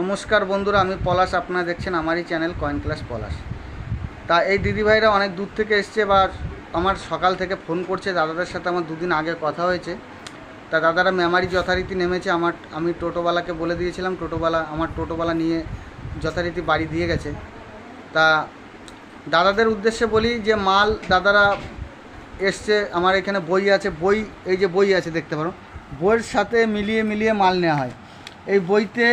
নমস্কার বন্ধুরা, আমি পলাশ। আপনারা দেখছেন আমারই চ্যানেল কয়েন ক্লাস পলাশ। তা এই দিদিভাইরা অনেক দূর থেকে এসছে বা আমার সকাল থেকে ফোন করছে। দাদাদের সাথে আমার দুদিন আগে কথা হয়েছে। তা দাদারা মেমারি যথারীতি নেমেছে। আমি টোটোওয়ালাকে বলে দিয়েছিলাম, আমার টোটোওয়ালা নিয়ে যথারীতি বাড়ি দিয়ে গেছে। তা দাদাদের উদ্দেশ্যে বলি যে মাল দাদারা এসছে। আমার এখানে বই আছে, এই যে বই আছে দেখতে পারো, বইয়ের সাথে মিলিয়ে মিলিয়ে মাল নেওয়া হয়। এই বইতে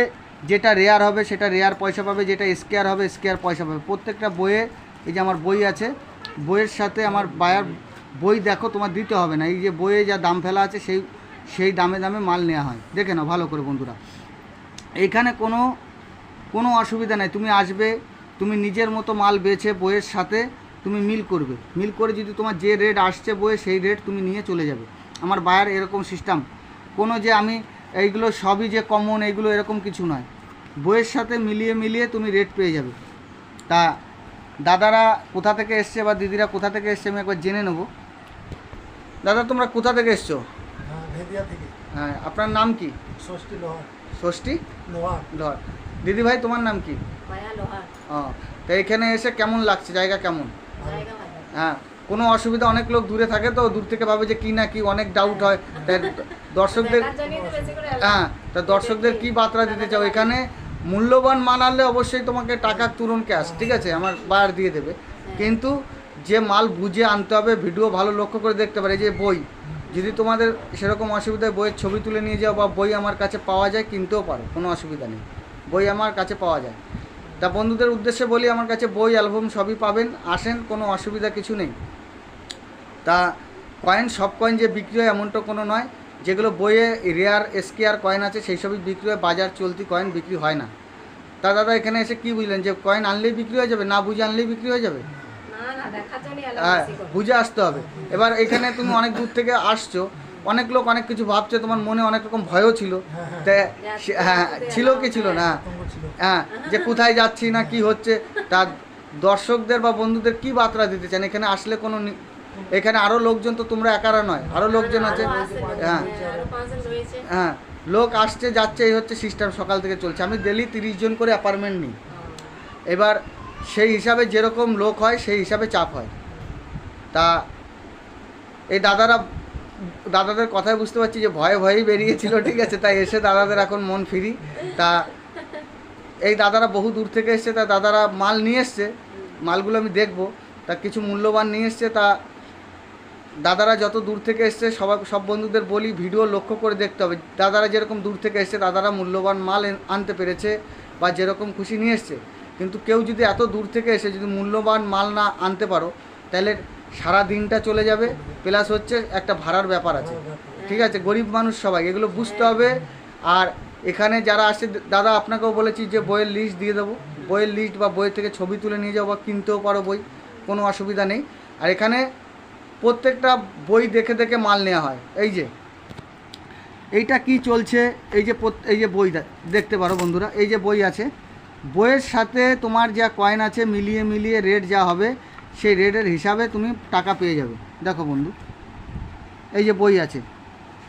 যেটা রেয়ার হবে সেটা রেয়ার পয়সা পাবে, যেটা স্কেয়ার হবে স্কেয়ার পয়সা পাবে। প্রত্যেকটা বইয়ে এই যে আমার বই আছে, বইয়ের সাথে আমার বায়ার বই দেখো, তোমার দিতে হবে না। এই যে বইয়ে যা দাম ফেলা আছে সেই দামে দামে মাল নেওয়া হয়। দেখে নাও ভালো করে বন্ধুরা, এইখানে কোনো অসুবিধা নেই। তুমি আসবে, তুমি নিজের মতো মাল বেছে বইয়ের সাথে তুমি মিল করে যদি তোমার যে রেট আসছে বইয়ে সেই রেট তুমি নিয়ে চলে যাবে। আমার বায়ার এরকম সিস্টেম, কোনো যে আমি এইগুলো সবই যে কমন এইগুলো এরকম কিছু নয়। বইয়ের সাথে মিলিয়ে মিলিয়ে তুমি রেট পেয়ে যাবে। তা দাদারা কোথা থেকে এসছে বা দিদিরা কোথা থেকে এসছে আমি একবার জেনে নেব। দাদা তোমরা কোথা থেকে এসছো? হ্যাঁ, আপনার নাম কি? ষষ্ঠী লোহার। দিদিভাই তোমার নাম কি? ও, তো এখানে এসে কেমন লাগছে? জায়গা কেমন? হ্যাঁ, কোনো অসুবিধা? অনেক লোক দূরে থাকে তো, দূর থেকে ভাবে যে কি না কি, অনেক ডাউট হয়। তাই দর্শকদের তা দর্শকদের কি বার্তা দিতে চাও? এখানে মূল্যবান মাল আনলে অবশ্যই তোমাকে টাকা তুরন্ত ক্যাশ, ঠিক আছে, আমার বায়ার দিয়ে দেবে। কিন্তু যে মাল বুঝে আনতে হবে, ভিডিও ভালো লক্ষ্য করে দেখতে পারে। যে বই যদি তোমাদের সেরকম অসুবিধায় বইয়ের ছবি তুলে নিয়ে যাও বা বই আমার কাছে পাওয়া যায়, কিনতেও পারো, কোনো অসুবিধা নেই, বই আমার কাছে পাওয়া যায়। তা বন্ধুদের উদ্দেশ্যে বলি, আমার কাছে বই অ্যালবাম সবই পাবেন, আসেন, কোনো অসুবিধা কিছু নেই। তা কয়েন, সব কয়েন যে বিক্রি হয় এমনটা কোনো নয়। যেগুলো বইয়ে রেয়ার স্কেয়ার কয়েন আছে সেই সবই বিক্রি হয়, বাজার চলতি কয়েন বিক্রি হয় না। তা দাদা এখানে এসে কি বুঝলেন যে কয়েন আনলেই বিক্রি হয়ে যাবে? না বুঝে আনলেই বিক্রি হয়ে যাবে? হ্যাঁ, বুঝে আসতে হবে। এবার এখানে তুমি অনেক দূর থেকে আসছো, অনেক লোক অনেক কিছু ভাবছে, তোমার মনে অনেক রকম ভয়ও ছিল। হ্যাঁ, ছিল কি ছিল না? হ্যাঁ, যে কোথায় যাচ্ছি না কি হচ্ছে। তা দর্শকদের বা বন্ধুদের কি বার্তা দিতে চান? এখানে আসলে এখানে আরও লোকজন, তো তোমরা একারা নয়, আরও লোকজন আছে। হ্যাঁ হ্যাঁ, লোক আসছে যাচ্ছে, এই হচ্ছে সিস্টেম, সকাল থেকে চলছে। আমি ডেলি 30 জন করে অ্যাপার্টমেন্ট নিই। এবার সেই হিসাবে যেরকম লোক হয় সেই হিসাবে চাপ হয়। তা এই দাদাদের কথায় বুঝতে পারছি যে ভয়েই বেরিয়েছিল, ঠিক আছে। তাই এসে দাদাদের এখন মন ফ্রি। তা এই দাদারা বহু দূর থেকে এসছে, তা দাদারা মাল নিয়ে এসছে, মালগুলো আমি দেখবো। তা কিছু মূল্যবান নিয়ে এসছে। তা দাদারা যত দূর থেকে এসছে সব বন্ধুদের বলি ভিডিও লক্ষ্য করে দেখতে হবে। দাদারা যেরকম দূর থেকে এসছে, দাদারা মূল্যবান মাল আনতে পেরেছে বা যেরকম খুশি নিয়ে এসছে। কিন্তু কেউ যদি এত দূর থেকে এসে যদি মূল্যবান মাল না আনতে পারো, তাহলে সারা দিনটা চলে যাবে, প্লাস হচ্ছে একটা ভাড়ার ব্যাপার আছে, ঠিক আছে। গরিব মানুষ সবাই এগুলো বুঝতে হবে। আর এখানে যারা আসছে, দাদা আপনাকেও বলেছি যে বইয়ের লিস্ট দিয়ে দেবো, বইয়ের লিস্ট বা বইয়ের থেকে ছবি তুলে নিয়ে যাও বা কিনতেও পারো বই, কোনো অসুবিধা নেই। আর এখানে প্রত্যেকটা বই দেখে দেখে মাল নেওয়া হয়। এই যে এইটা কি চলছে, এই যে বই দেখতে পারো বন্ধুরা, এই যে বই আছে, বইয়ের সাথে তোমার যা কয়েন আছে মিলিয়ে মিলিয়ে রেট যা হবে সেই রেটের হিসাবে তুমি টাকা পেয়ে যাবে। দেখো বন্ধু, এই যে বই আছে,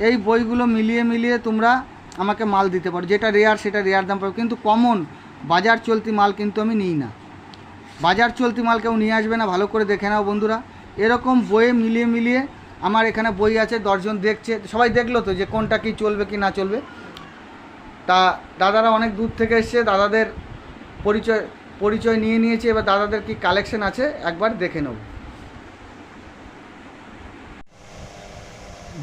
এই বইগুলো মিলিয়ে মিলিয়ে তোমরা আমাকে মাল দিতে পারো। যেটা রেয়ার সেটা রেয়ার দাম পাবে। কিন্তু কমন বাজার চলতি মাল কিন্তু আমি নিই না। বাজার চলতি মাল কেউ নিয়ে আসবে না, ভালো করে দেখে নাও বন্ধুরা। এরকম বইয়ে মিলিয়ে মিলিয়ে আমার এখানে বই আছে, 10 জন দেখছে, সবাই দেখলো তো যে কোনটা কি চলবে কি না চলবে। তা দাদারা অনেক দূর থেকে এসছে, দাদাদের পরিচয় নিয়ে নিয়েছে। এবার দাদাদের কি কালেকশন আছে একবার দেখে নেব।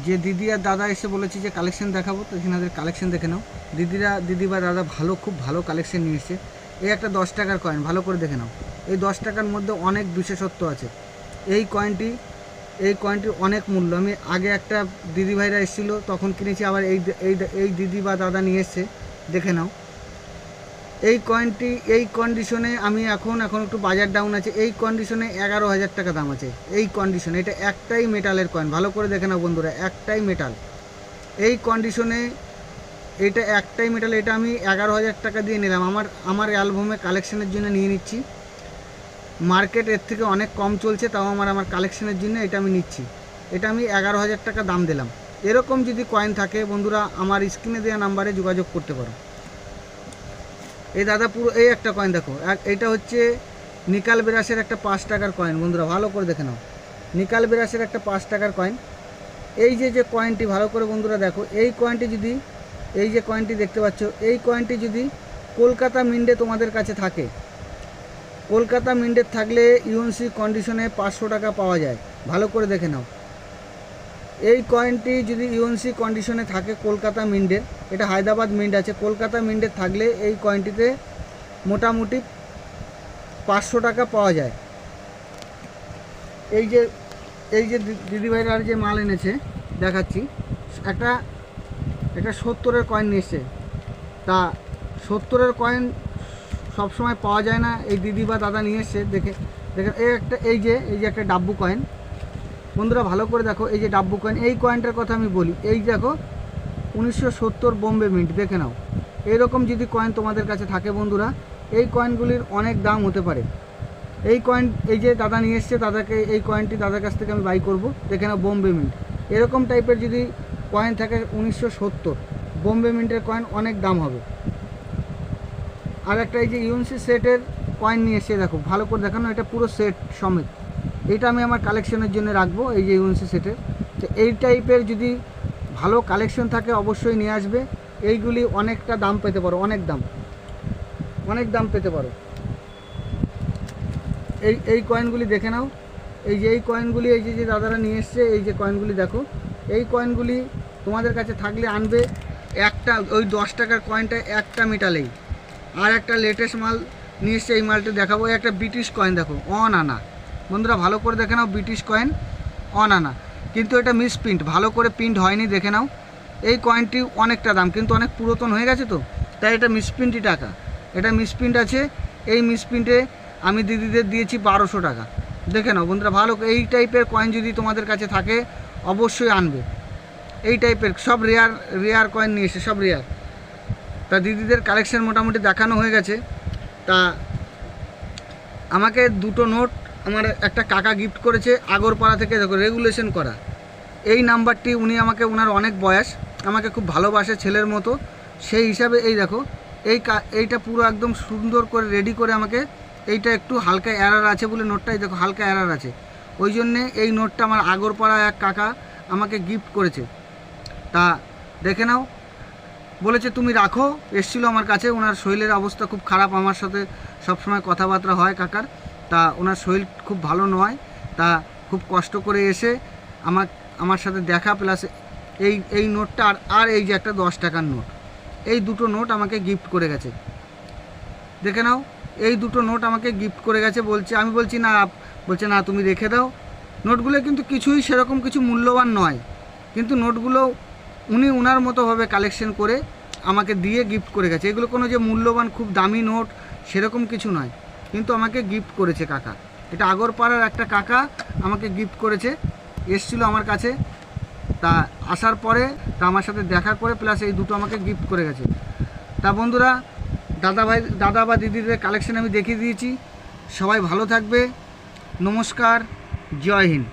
যে দিদি আর দাদা এসে বলেছে যে কালেকশন দেখাবো, তো এখানে কালেকশন দেখে নাও। দিদি বা দাদা খুব ভালো কালেকশন নিয়ে এসছে। এই একটা 10 টাকার কয়েন, ভালো করে দেখে নাও। এই 10 টাকার মধ্যে অনেক বিশেষত্ব আছে। এই কয়েনটির অনেক মূল্য। আমি আগে একটা দিদিভাইরা এসেছিলো তখন কিনেছি, আবার এই দিদি বা দাদা নিয়ে এসছে, দেখে নাও। এই কয়েনটি এই কন্ডিশনে আমি এখন একটু বাজার ডাউন আছে, এই কন্ডিশনে 11,000 টাকা দাম আছে। এই কন্ডিশনে এটা একটাই মেটালের কয়েন, ভালো করে দেখে নাও বন্ধুরা, একটাই মেটাল। এই কন্ডিশনে এটা একটাই মেটাল, এটা আমি 11,000 টাকা দিয়ে নিলাম। আমার অ্যালবামে কালেকশনের জন্য নিয়ে নিচ্ছি। মার্কেট এর থেকে অনেক কম চলছে, তাও আমার কালেকশনের জন্য এটা আমি নিচ্ছি। এটা আমি 11,000 টাকা দাম দিলাম। এরকম যদি কয়েন থাকে বন্ধুরা, আমার স্ক্রিনে দেওয়া নাম্বারে যোগাযোগ করতে পারো। এই দাদা পুরো এই একটা কয়েন দেখো, এইটা হচ্ছে নিকাল বিরাসের একটা 5 টাকার কয়েন। বন্ধুরা ভালো করে দেখে নাও, নিকাল বিরাসের একটা 5 টাকার কয়েন। এই যে কয়েনটি ভালো করে বন্ধুরা দেখো, এই কয়েনটি যদি, এই যে কয়েনটি দেখতে পাচ্ছ, এই কয়েনটি যদি কলকাতা মিন্টে তোমাদের কাছে থাকে, কলকাতা মিন্টে থাকলে ইউএনসি কন্ডিশনে 500 টাকা পাওয়া যায়। ভালো করে দেখে নাও, এই কয়েনটি যদি ইউএনসি কন্ডিশনে থাকে কলকাতা মিন্টের, এটা হায়দ্রাবাদ মিন্ট আছে, কলকাতা মিন্টে থাকলে এই কয়েনটিতে মোটামুটি 500 টাকা পাওয়া যায়। এই যে দিদিভাইরা আর যে মাল এনেছে দেখাচ্ছি, একটা 70-এর কয়েন নিয়ে এসছে। তা 70-এর কয়েন সবসময় পাওয়া যায় না, এই দিদি বা দাদা নিয়ে এসছে। দেখে এই যে একটা ডাব্বু কয়েন। বন্ধুরা ভালো করে দেখো, এই যে ডাব্বু কয়েন, এই কয়েনটার কথা আমি বলি। এই দেখো 1970 বোম্বে মিন্ট, দেখে নাও। এইরকম যদি কয়েন তোমাদের কাছে থাকে বন্ধুরা, এই কয়েনগুলির অনেক দাম হতে পারে। এই কয়েন এই যে দাদা নিয়ে এসছে, দাদাকে এই কয়েনটি দাদার কাছ থেকে আমি বাই করব। দেখে নাও বোম্বে মিন্ট, এরকম টাইপের যদি কয়েন থাকে 1970 বোম্বে মিন্টের কয়েন, অনেক দাম হবে। আর একটা এই যে ইউএনসি সেটের কয়েন নিয়ে এসে দেখো, ভালো করে দেখানো, এটা পুরো সেট সমেত। এটা আমি আমার কালেকশনের জন্য রাখবো, এই যে ইউএনসি সেটের। তো এই টাইপের যদি ভালো কালেকশন থাকে অবশ্যই নিয়ে আসবে। এইগুলি অনেকটা দাম পেতে পারো, অনেক দাম পেতে পারো। এই কয়েনগুলি দেখে নাও, এই কয়েনগুলি এই যে দাদারা নিয়ে এসছে, এই যে কয়েনগুলি দেখো, এই কয়েনগুলি তোমাদের কাছে থাকলে আনবে। একটা ওই 10 টাকার কয়েনটা একটা মেটালেই। আর একটা লেটেস্ট মাল নিয়ে এসছে, এই মালটা দেখাবো। একটা ব্রিটিশ কয়েন দেখো, অন আনা। বন্ধুরা ভালো করে দেখে নাও, ব্রিটিশ কয়েন অন আনা, কিন্তু এটা মিস প্রিন্ট, ভালো করে প্রিন্ট হয়নি, দেখে নাও। এই কয়েনটি অনেকটা দাম, কিন্তু অনেক পুরাতন হয়ে গেছে তো, তাই এটা মিস প্রিন্টই টাকা, এটা মিস প্রিন্ট আছে। এই মিস প্রিন্টে আমি দিদিদের দিয়েছি 1200 টাকা। দেখে নাও বন্ধুরা ভালো, এই টাইপের কয়েন যদি তোমাদের কাছে থাকে অবশ্যই আনবে। এই টাইপের সব রেয়ার কয়েন নিয়ে এসে, সব রেয়ার। তা দিদিদের কালেকশন মোটামুটি দেখানো হয়ে গেছে। তা আমাকে দুটো নোট আমার একটা কাকা গিফট করেছে আগরপাড়া থেকে, দেখো রেগুলেশন করা। এই নাম্বারটি উনি আমাকে, ওনার অনেক বয়স, আমাকে খুব ভালোবাসে ছেলের মতো, সেই হিসাবে এই দেখো এইটা পুরো একদম সুন্দর করে রেডি করে আমাকে, এইটা একটু হালকা এরার আছে বলে নোটটাই দেখো হালকা এরার আছে, ওই জন্যে এই নোটটা আমার আগরপাড়া এক কাকা আমাকে গিফট করেছে। তা দেখে নাও, বলেছে তুমি রাখো, এসেছিলো আমার কাছে। ওনার শরীরের অবস্থা খুব খারাপ, আমার সাথে সবসময় কথাবার্তা হয় কাকার। তা ওনার শরীর খুব ভালো নয়, তা খুব কষ্ট করে এসে আমার সাথে দেখা, প্লাস এই নোটটা আর এই যে একটা 10 টাকার নোট, এই দুটো নোট আমাকে গিফট করে গেছে। দেখে নাও, এই দুটো নোট আমাকে গিফট করে গেছে। আমি বলছি না, বলছে না তুমি রেখে দাও। নোটগুলো কিন্তু কিছুই সেরকম কিছু মূল্যবান নয়, কিন্তু নোটগুলো উনি ওনার মতোভাবে কালেকশন করে আমাকে দিয়ে গিফট করে গেছে। এগুলো কোনো যে মূল্যবান খুব দামি নোট সেরকম কিছু নয়, কিন্তু আমাকে গিফট করেছে কাকা। এটা আগরপাড়ার একটা কাকা আমাকে গিফট করেছে, এসেছিলো আমার কাছে। তা আসার পরে তা আমার সাথে দেখা করে, প্লাস এই দুটো আমাকে গিফট করে গেছে। তা বন্ধুরা, দাদা বা দিদিদের কালেকশন আমি দেখিয়ে দিয়েছি। সবাই ভালো থাকবে, নমস্কার, জয় হিন্দ।